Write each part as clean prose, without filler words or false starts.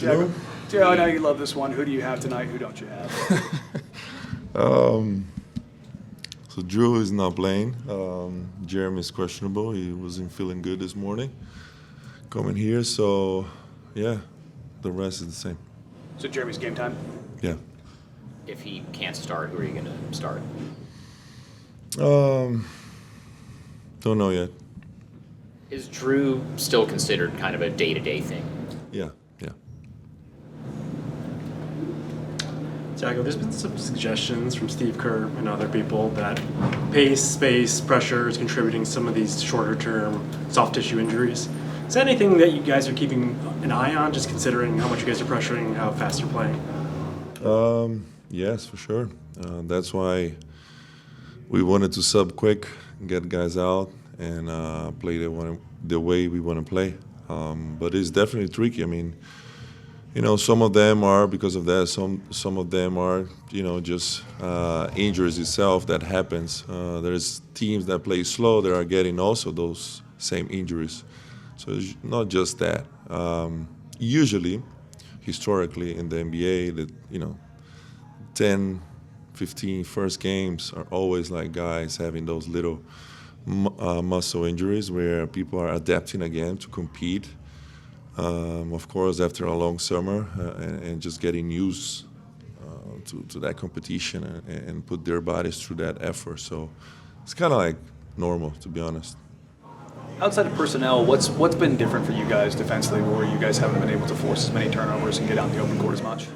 Tiago, Drew? Tiago, I know you love this one. Who do you have tonight? Who don't you have? So Drew is not playing. Jeremy is questionable. He wasn't feeling good this morning coming here. So, yeah, the rest is the same. So Jeremy's game time. Yeah. If he can't start, who are you going to start? Don't know yet. Is Drew still considered kind of a day-to-day thing? Yeah, yeah. Tiago, there's been some suggestions from Steve Kerr and other people that pace, space, pressure is contributing some of these shorter-term soft tissue injuries. Is that anything that you guys are keeping an eye on, just considering how much you guys are pressuring and how fast you're playing? Yes, for sure. That's why we wanted to sub quick, get guys out, and play the way we want to play. But it's definitely tricky. I mean, some of them are because of that. Some of them are, just injuries itself that happens. There's teams that play slow that are getting also those same injuries. So it's not just that. Usually, historically in the NBA, that 10, 15 first games are always like guys having those little muscle injuries where people are adapting again to compete. Of course, after a long summer and just getting used to that competition and put their bodies through that effort. So it's kind of like normal, to be honest. Outside of personnel, what's been different for you guys defensively, where you guys haven't been able to force as many turnovers and get out in the open court as much?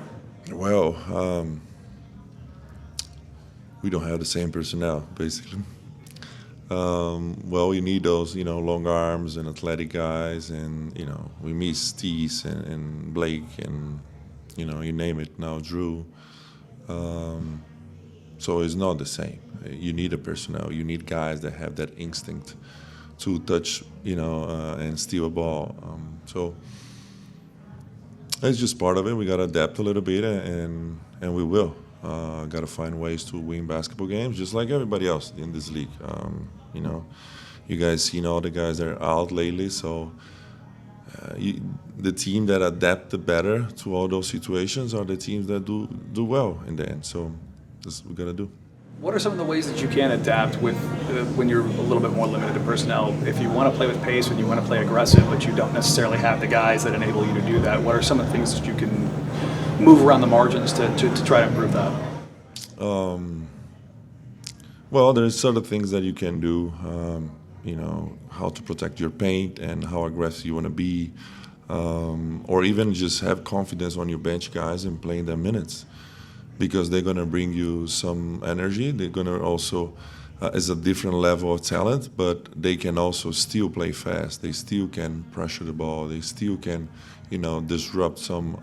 Well, we don't have the same personnel, basically. You need those, long arms and athletic guys, and we miss Tease and Blake and you name it now, Drew. So it's not the same. You need a personnel. You need guys that have that instinct to touch, and steal a ball. So it's just part of it. We gotta adapt a little bit, and we will. Got to find ways to win basketball games, just like everybody else in this league. You guys seen all the guys that are out lately, so the team that adapt the better to all those situations are the teams that do well in the end. So that's what we got to do. What are some of the ways that you can adapt with when you're a little bit more limited to personnel? If you want to play with pace, when you want to play aggressive, but you don't necessarily have the guys that enable you to do that, what are some of the things that you can move around the margins to try to improve that? Well, there's sort of things that you can do, how to protect your paint and how aggressive you want to be, or even just have confidence on your bench guys and playing their minutes, because they're going to bring you some energy. They're going to also, is a different level of talent, but they can also still play fast. They still can pressure the ball. They still can, disrupt some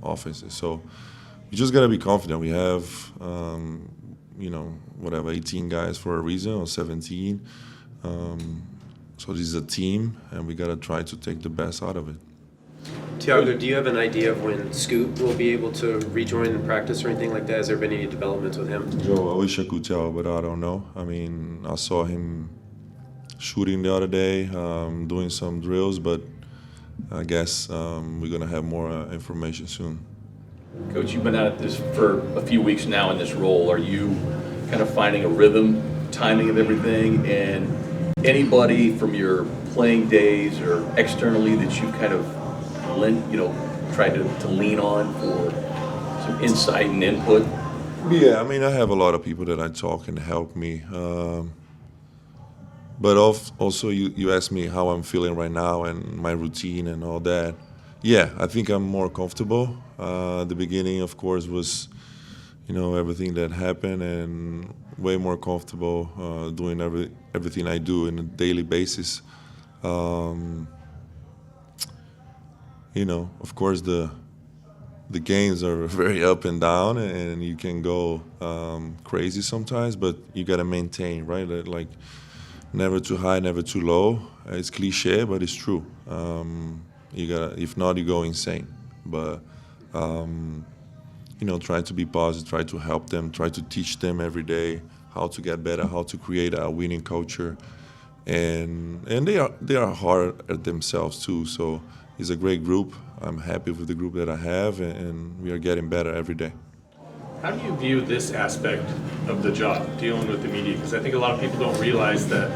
offenses. So you just got to be confident. We have, 18 guys for a reason, or 17. So this is a team, and we got to try to take the best out of it. Tiago, do you have an idea of when Scoot will be able to rejoin in practice or anything like that? Has there been any developments with him? Joe, I wish I could tell, but I don't know. I mean, I saw him shooting the other day, doing some drills, but I guess we're going to have more information soon. Coach, you've been at this for a few weeks now in this role. Are you kind of finding a rhythm, timing of everything, and anybody from your playing days or externally that you kind of tried to lean on for some insight and input? Yeah, I mean, I have a lot of people that I talk and help me. But also, you asked me how I'm feeling right now and my routine and all that. Yeah, I think I'm more comfortable. The beginning, of course, was, everything that happened, and way more comfortable doing everything I do on a daily basis. Of course, the games are very up and down, and you can go crazy sometimes, but you got to maintain, right? Like, never too high, never too low. It's cliche, but it's true. If not, you go insane. But try to be positive, try to help them, try to teach them every day how to get better, how to create a winning culture, and they are hard at themselves too. So it's a great group. I'm happy with the group that I have, and we are getting better every day. How do you view this aspect of the job, dealing with the media? Because I think a lot of people don't realize that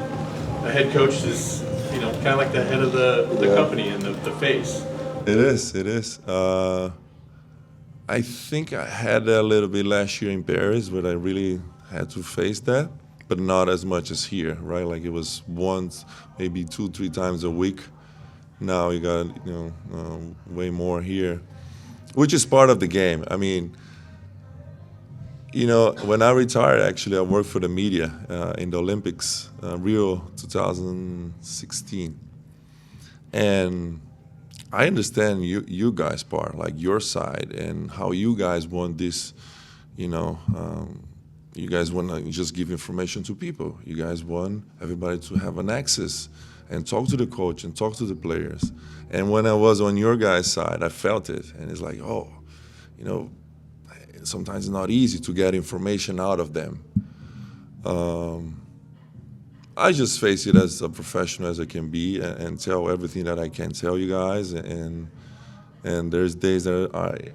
the head coach is, kind of like the head of the company and the face. It is. I think I had that a little bit last year in Paris, but I really had to face that, but not as much as here, right? Like it was once, maybe 2-3 times a week. Now you got, way more here, which is part of the game. I mean, when I retired, actually, I worked for the media in the Olympics, Rio 2016. And I understand you guys' part, like your side, and how you guys want this, you guys want to just give information to people. You guys want everybody to have an access and talk to the coach and talk to the players. And when I was on your guys' side, I felt it. And it's like, sometimes it's not easy to get information out of them. I just face it as a professional as I can be and tell everything that I can tell you guys. And there's days that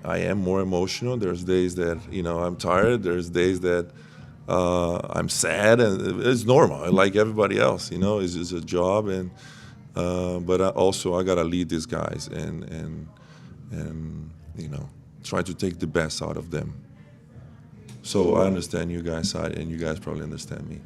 I am more emotional. There's days that, I'm tired. There's days that I'm sad, and it's normal, like everybody else. It's just a job, and but I gotta lead these guys and try to take the best out of them. So I understand you guys' side, and you guys probably understand me.